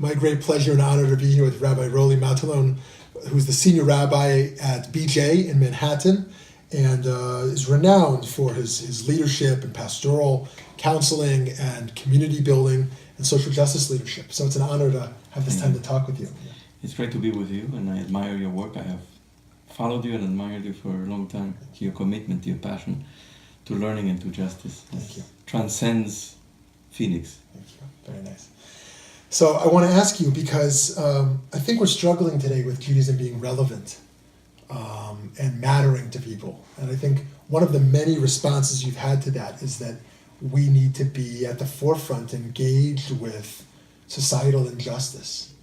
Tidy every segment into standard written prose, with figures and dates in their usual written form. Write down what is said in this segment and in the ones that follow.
My great pleasure and honor to be here with Rabbi Roly Matalon, who's the senior rabbi at BJ in Manhattan, and is renowned for his leadership and pastoral counseling and community building and social justice leadership. So it's an honor to have this time to talk with you. It's great to be with you, and I admire your work. I have followed you and admired you for a long time. Your commitment, your passion to learning and to justice. Thank you. Transcends Phoenix. Thank you. Very nice. So I want to ask you, because I think we're struggling today with Judaism being relevant and mattering to people. And I think one of the many responses you've had to that is that we need to be at the forefront, engaged with societal injustice.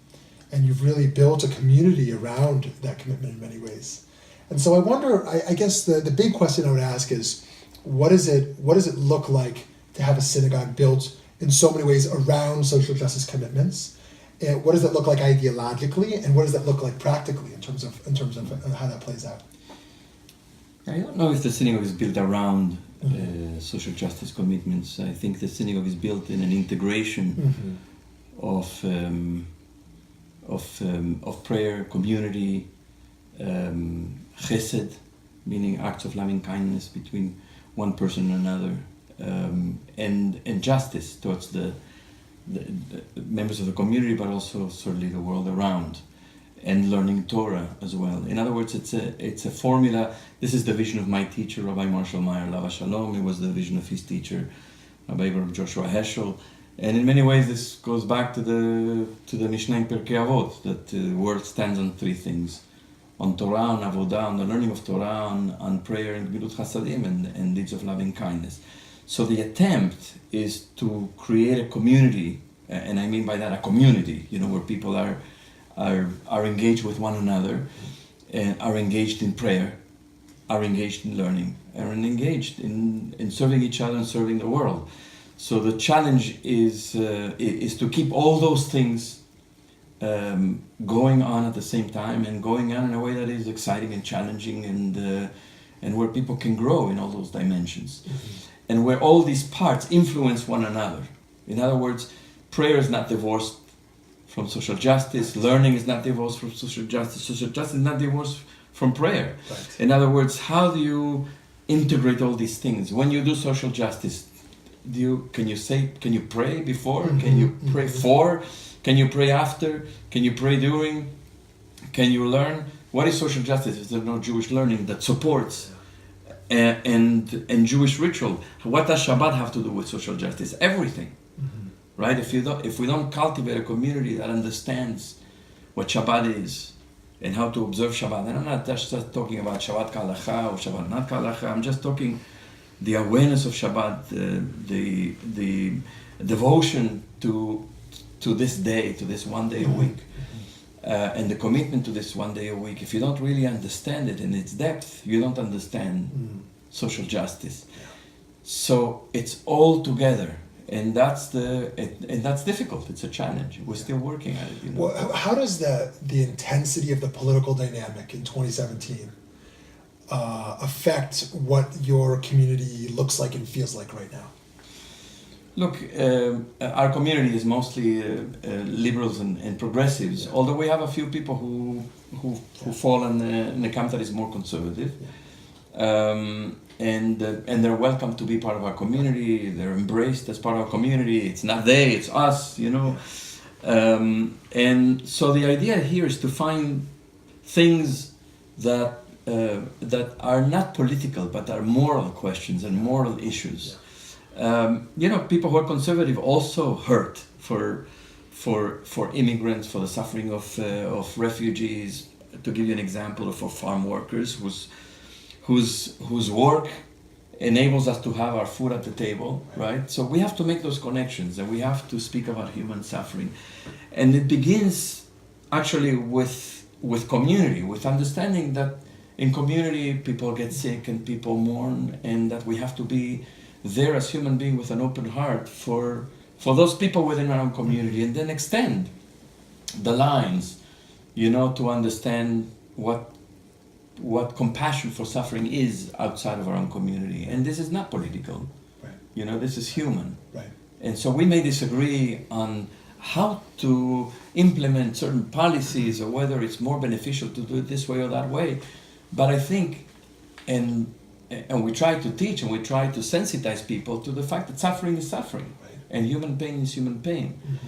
And you've really built a community around that commitment in many ways. And so I wonder, I guess the big question I would ask is, what does it look like to have a synagogue built in so many ways around social justice commitments? And what does it look like ideologically, and what does that look like practically in terms of how that plays out? I don't know if the synagogue is built around social justice commitments. I think the synagogue is built in an integration of prayer, community, chesed, meaning acts of loving kindness between one person and another, and justice towards the members of the community, but also certainly the world around, and learning Torah as well. In other words, it's a formula. This is the vision of my teacher, Rabbi Marshall Meyer, Lava Shalom. It was the vision of his teacher, Rabbi Joshua Heschel. And in many ways, this goes back to the Mishnah in Pirkei Avot, that the world stands on three things: on Torah, on Avodah, on the learning of Torah, on prayer and Gemilut Chasadim, and deeds of loving kindness. So the attempt is to create a community, and I mean by that a community, where people are engaged with one another, and are engaged in prayer, are engaged in learning, are engaged in serving each other and serving the world. So the challenge is to keep all those things going on at the same time, and going on in a way that is exciting and challenging, and where people can grow in all those dimensions, and where all these parts influence one another. In other words, prayer is not divorced from social justice, learning is not divorced from social justice is not divorced from prayer. Right. In other words, how do you integrate all these things? When you do social justice, can you pray before? Can you pray for? Can you pray after? Can you pray during? Can you learn? What is social justice if there's no Jewish learning that supports and Jewish ritual? What does Shabbat have to do with social justice? Everything, right? If we don't cultivate a community that understands what Shabbat is and how to observe Shabbat, and I'm not just talking about Shabbat k'halacha or Shabbat not k'halacha. I'm just talking the awareness of Shabbat, the devotion to this day, to this one day a week, and the commitment to this one day a week. If you don't really understand it in its depth, you don't understand social justice. So it's all together, and that's difficult. It's a challenge. We're still working at it. Well, how does the intensity of the political dynamic in 2017 affect what your community looks like and feels like right now? Look, our community is mostly liberals and progressives, although we have a few people who fall in the camp that is more conservative. And they're welcome to be part of our community. They're embraced as part of our community. It's not they, it's us, And so the idea here is to find things that are not political, but are moral questions and moral issues. People who are conservative also hurt for immigrants, for the suffering of refugees. To give you an example, for farm workers whose work enables us to have our food at the table, right? So we have to make those connections, and we have to speak about human suffering, and it begins actually with community, with understanding that in community people get sick and people mourn, and that we have to be there as human beings with an open heart for those people within our own community, and then extend the lines, to understand what compassion for suffering is outside of our own community. And this is not political, right? This is human. Right. And so we may disagree on how to implement certain policies or whether it's more beneficial to do it this way or that way. But I think, and we try to teach and we try to sensitize people to the fact that suffering is suffering, Right. and human pain is human pain. Mm-hmm.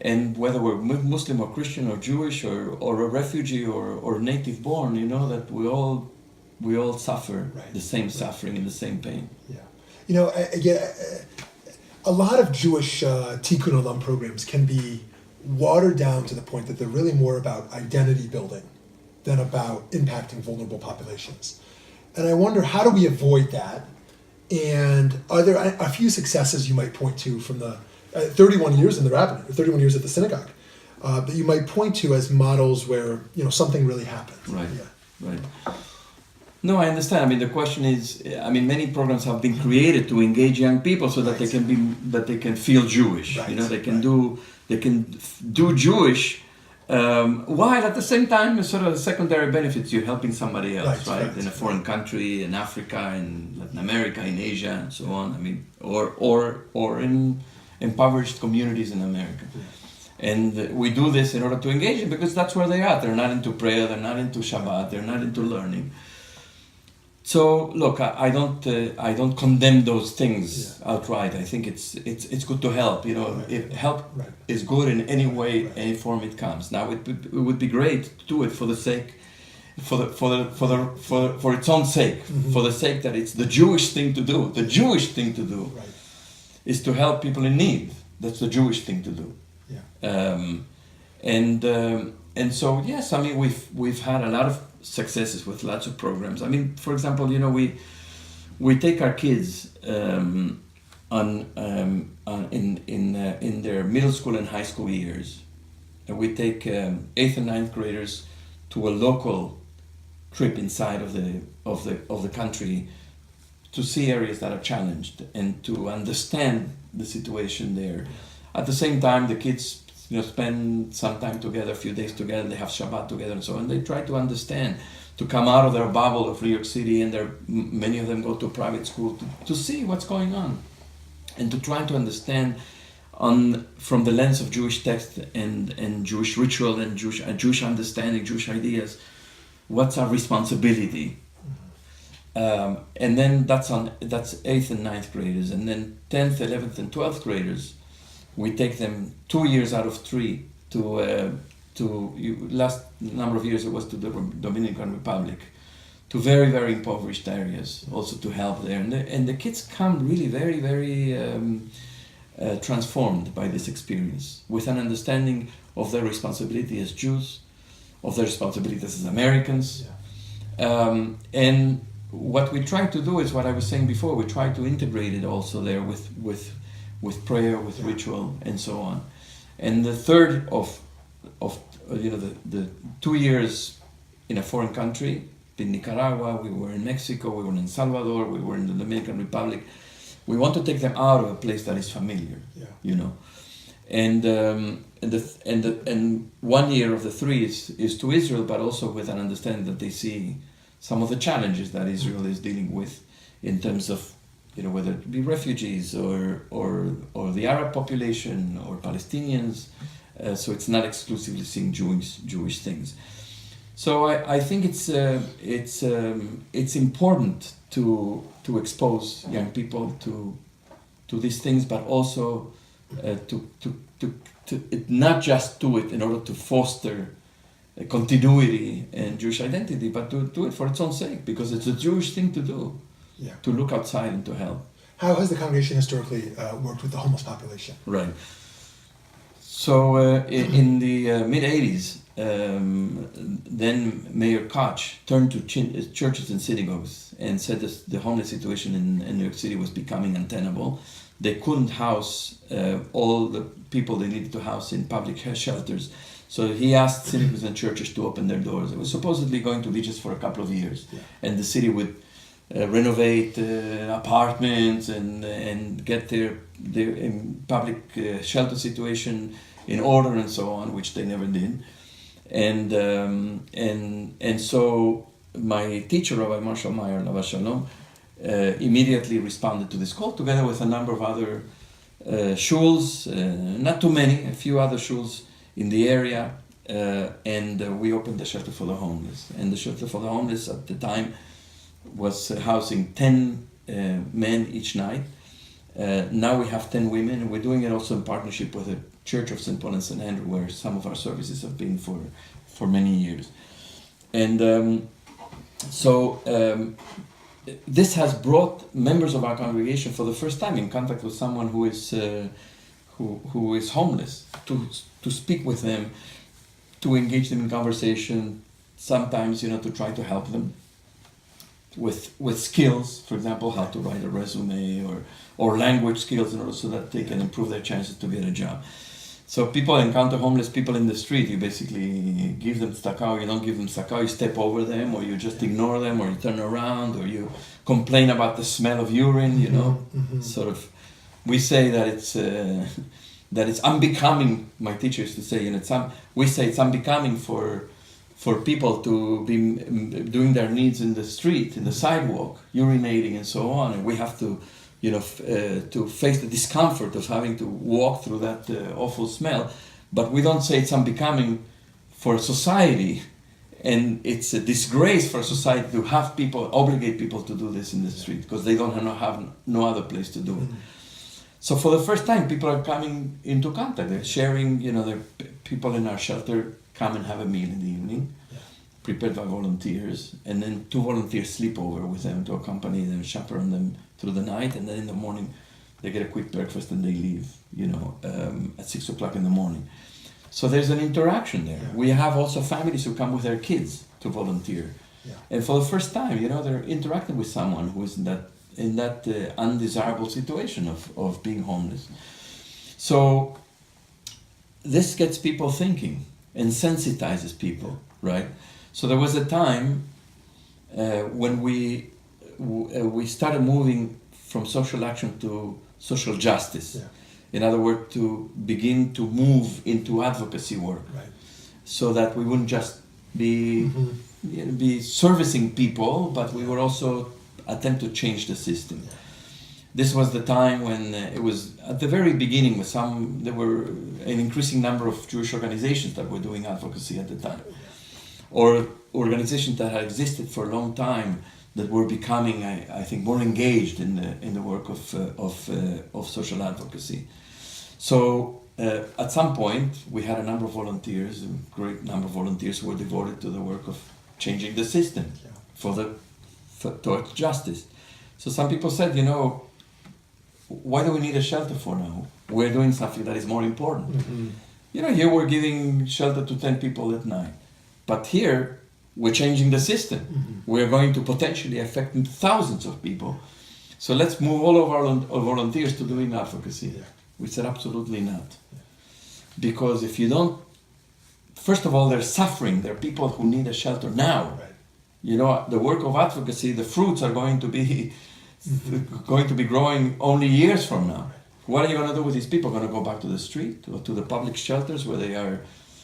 And whether we're Muslim or Christian or Jewish or a refugee or native born, you know that we all suffer Right. the same suffering and the same pain. Yeah. You know, again, a lot of Jewish Tikkun Olam programs can be watered down to the point that they're really more about identity building than about impacting vulnerable populations. And I wonder, how do we avoid that? And are there a few successes you might point to from the 31 years in the rabbinate, or 31 years at the synagogue, that you might point to as models where, you know, something really happened? Right. Yeah. Right. No, I understand. I mean, the question is, I mean, many programs have been created to engage young people so that they can feel Jewish. Right. You know, they can Right. do Jewish, while at the same time, sort of secondary benefits. You're helping somebody else, right? In a foreign country, in Africa, in Latin America, in Asia, and so on. I mean, or in impoverished communities in America. And we do this in order to engage them because that's where they are. They're not into prayer. They're not into Shabbat. They're not into learning. So look, I don't condemn those things outright. I think it's good to help. You know, Right. if help Right. is good in any way, Right. any form it comes. Now it would be great to do it for the sake, for its own sake, Mhm. for the sake that it's the Jewish thing to do. The Jewish thing to do Right. is to help people in need. That's the Jewish thing to do. Yeah. And so yes, I mean we've had a lot of successes with lots of programs. I mean, for example, you know, we take our kids in their middle school and high school years, and we take 8th and 9th graders to a local trip inside of the country to see areas that are challenged and to understand the situation there. At the same time, the kids, you know, spend some time together, a few days together, they have Shabbat together and so on. They try to understand, to come out of their bubble of New York City, and many of them go to private school to see what's going on and to try to understand from the lens of Jewish text and Jewish ritual and Jewish understanding, Jewish ideas, what's our responsibility. And then that's 8th and 9th graders, and then 10th, 11th, and 12th graders. We take them 2 years out of 3 last number of years it was to the Dominican Republic, to very, very impoverished areas, also to help there. And the kids come really very, very transformed by this experience, with an understanding of their responsibility as Jews, of their responsibilities as Americans. Yeah. And what we try to do is what I was saying before. We try to integrate it also there with prayer, with ritual, and so on. And the third of you know, the 2 years in a foreign country, in Nicaragua, we were in Mexico, we were in El Salvador, we were in the Dominican Republic. We want to take them out of a place that is familiar, you know. And 1 year of the 3 is to Israel, but also with an understanding that they see some of the challenges that Israel is dealing with in terms of, you know, whether it be refugees or the Arab population or Palestinians. So it's not exclusively seeing Jewish things. So I think it's important to expose young people to these things, but also to not just do it in order to foster continuity and Jewish identity, but to do it for its own sake, because it's a Jewish thing to do. Yeah. To look outside and to help. How has the congregation historically worked with the homeless population? Right. So in the mid-'80s, then Mayor Koch turned to churches and synagogues and said that the homeless situation in New York City was becoming untenable. They couldn't house all the people they needed to house in public shelters. So he asked synagogues and churches to open their doors. It was supposedly going to be just for a couple of years. Yeah. And the city would renovate apartments and get their public shelter situation in order and so on, which they never did. And so my teacher, Rabbi Marshall Meyer, Rabbi Shalom, immediately responded to this call, together with a number of other shuls, not too many, a few other shuls in the area, and we opened the shelter for the homeless. And the shelter for the homeless at the time was housing 10 men each night. Now we have 10 women, and we're doing it also in partnership with the Church of St. Paul and St. Andrew, where some of our services have been for many years. And this has brought members of our congregation for the first time in contact with someone who is homeless, to speak with them, to engage them in conversation, sometimes, to try to help them with skills, for example, how to write a resume or language skills in order so that they can improve their chances to get a job. So people encounter homeless people in the street, you basically give them tzedakah, or you don't give them tzedakah, you step over them, or you just ignore them, or you turn around, or you complain about the smell of urine, Sort of, we say that it's unbecoming, my teacher used to say, we say it's unbecoming for people to be doing their needs in the street, in the sidewalk, urinating and so on, and we have to to face the discomfort of having to walk through that awful smell. But we don't say it's unbecoming for society, and it's a disgrace for society to have obligate people to do this in the street, because they don't have no other place to do it. So for the first time, people are coming into contact. They're sharing, people in our shelter come and have a meal in the evening, prepared by volunteers, and then 2 volunteers sleep over with them to accompany them, chaperone them through the night, and then in the morning they get a quick breakfast and they leave, at 6 o'clock in the morning. So there's an interaction there. Yeah. We have also families who come with their kids to volunteer. Yeah. And for the first time, they're interacting with someone who is in that undesirable situation of being homeless. So this gets people thinking and sensitizes people, right? So there was a time when we started moving from social action to social justice. Yeah. In other words, to begin to move into advocacy work, right, so that we wouldn't just be be servicing people, but we would also attempt to change the system. Yeah. This was the time when it was at the very beginning with there were an increasing number of Jewish organizations that were doing advocacy at the time, or organizations that had existed for a long time that were becoming, I think, more engaged in the work of social advocacy. So at some point we had a number of volunteers, a great number of volunteers who were devoted to the work of changing the system towards justice. So some people said, why do we need a shelter for now? We're doing something that is more important. Mm-hmm. Here we're giving shelter to 10 people at night, but here we're changing the system. Mm-hmm. We're going to potentially affect thousands of people. So let's move all of our volunteers to doing advocacy. Yeah. We said absolutely not. Yeah. Because if you don't, first of all, they're suffering. There are people who need a shelter now. Right. The work of advocacy, the fruits are going to be growing only years from now. Right. What are you going to do with these people? Going to go back to the street or to the public shelters where they are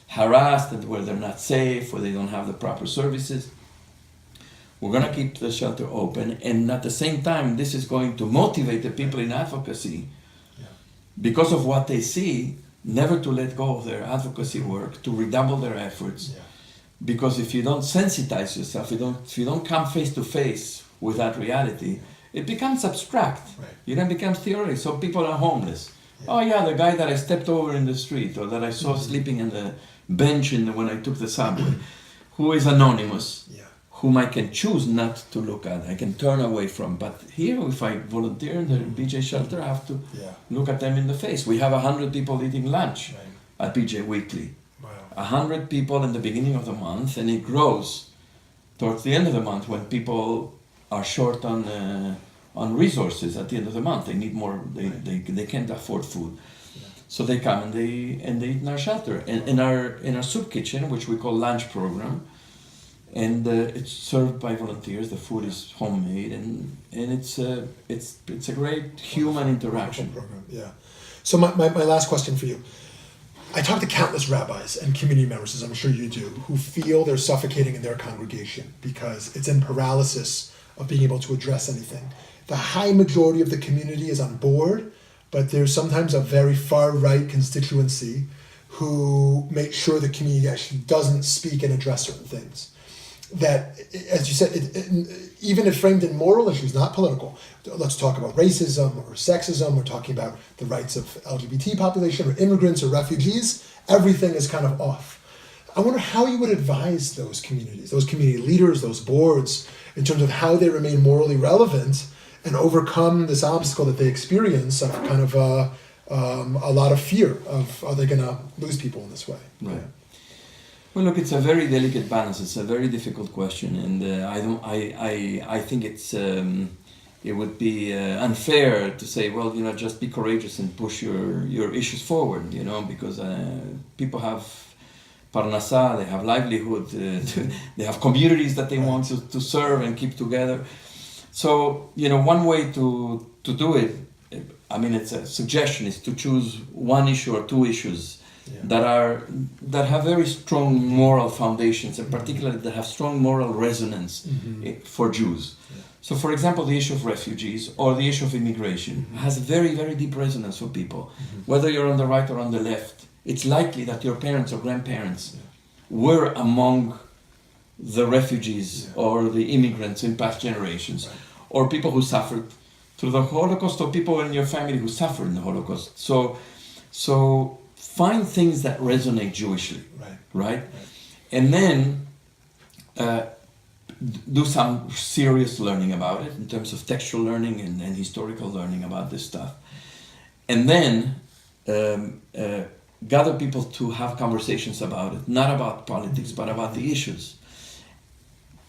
harassed and where they're not safe, where they don't have the proper services? We're going to keep the shelter open, and at the same time, this is going to motivate the people in advocacy, because of what they see, never to let go of their advocacy work, to redouble their efforts. Yeah. Because if you don't sensitize yourself, if you don't come face to face with that reality, it becomes abstract. Right. It becomes theory. So people are homeless. Yeah. Oh yeah, the guy that I stepped over in the street, or that I saw sleeping in the bench when I took the subway, who is anonymous, whom I can choose not to look at, I can turn away from. But here, if I volunteer in the BJ shelter, I have to look at them in the face. We have 100 people eating lunch at BJ weekly. Wow. 100 people in the beginning of the month, and it grows towards the end of the month when people are short on resources at the end of the month. They need more, they can't afford food. So they come and they eat in our shelter. And in our soup kitchen, which we call lunch program, and it's served by volunteers. The food is homemade, and it's a great human interaction program. Yeah. So my last question for you. I talk to countless rabbis and community members, as I'm sure you do, who feel they're suffocating in their congregation because it's in paralysis of being able to address anything. The high majority of the community is on board, but there's sometimes a very far-right constituency who make sure the community actually doesn't speak and address certain things. That, as you said, even if framed in moral issues, not political, let's talk about racism or sexism, we're talking about the rights of LGBT population or immigrants or refugees, everything is kind of off. I wonder how you would advise those communities, those community leaders, those boards, in terms of how they remain morally relevant and overcome this obstacle that they experience of kind of a lot of fear of, are they going to lose people in this way? Right. Well, look, it's a very delicate balance. It's a very difficult question, and I think it would be unfair to say, well, just be courageous and push your issues forward, because people have parnasa, they have livelihood, they have communities that they want to serve and keep together. So, one way to do it, it's a suggestion, is to choose one issue or two issues that have very strong moral foundations, and particularly that have strong moral resonance for Jews. Yeah. So, for example, the issue of refugees or the issue of immigration has a very, very deep resonance for people. Whether you're on the right or on the left, it's likely that your parents or grandparents were among the refugees or the immigrants in past generations, or people who suffered through the Holocaust, or people in your family who suffered in the Holocaust. So find things that resonate Jewishly, right? And then do some serious learning about it in terms of textual learning and historical learning about this stuff. And then gather people to have conversations about it, not about politics, but about the issues.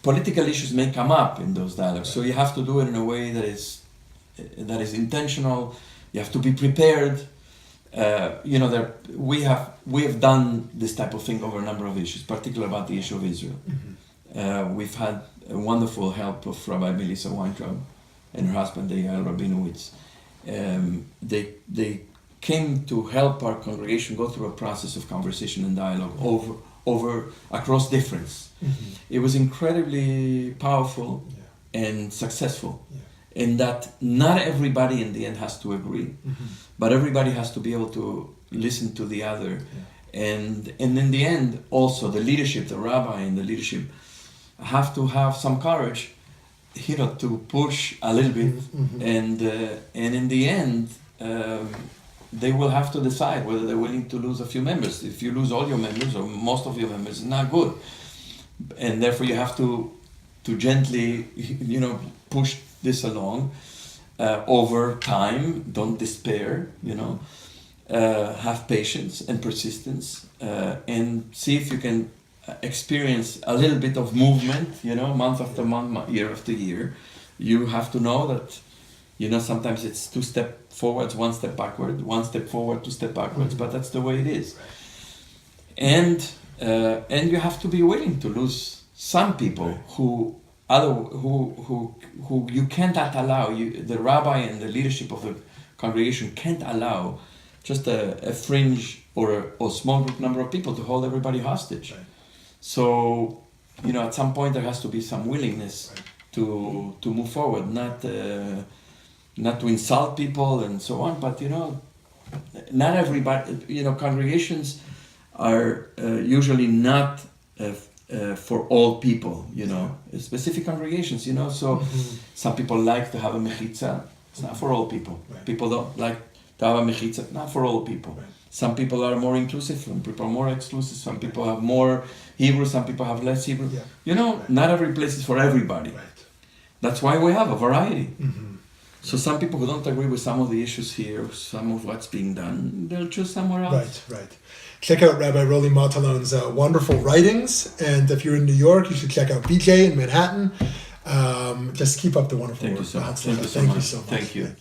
Political issues may come up in those dialogues, so you have to do it in a way that is intentional. You have to be prepared. We have done this type of thing over a number of issues, particularly about the issue of Israel. We've had a wonderful help of Rabbi Melissa Weintraub and her husband, Yanklowitz. They came to help our congregation go through a process of conversation and dialogue over across difference. It was incredibly powerful and successful. In that not everybody in the end has to agree, but everybody has to be able to listen to the other. And in the end, also the leadership, the rabbi and the leadership have to have some courage, to push a little bit. And in the end, they will have to decide whether they're willing to lose a few members. If you lose all your members or most of your members, it's not good. And therefore you have to gently, push this along over time. Don't despair, have patience and persistence, and see if you can experience a little bit of movement, month after month, year after year. You have to know that, sometimes it's 2 steps forwards, 1 step backward, 1 step forward, 2 steps backwards, but that's the way it is. And you have to be willing to lose some people who you cannot allow. The rabbi and the leadership of the congregation can't allow just a fringe or a small group number of people to hold everybody hostage. So, at some point there has to be some willingness to move forward, not to insult people and so on, but not everybody, congregations are usually not for all people, specific congregations, so some people like to have a mechitza. It's not for all people. People don't like to have a mechitza. Not for all people. Some people are more inclusive, some people are more exclusive, some people have more Hebrew, some people have less Hebrew. Not every place is for everybody. That's why we have a variety. So some people who don't agree with some of the issues here, some of what's being done, they'll choose somewhere else. Right. Check out Rabbi Roly Matalon's wonderful writings, and if you're in New York, you should check out BJ in Manhattan. Just keep up the wonderful work. Thank you so much. Thank you so much. Thank you.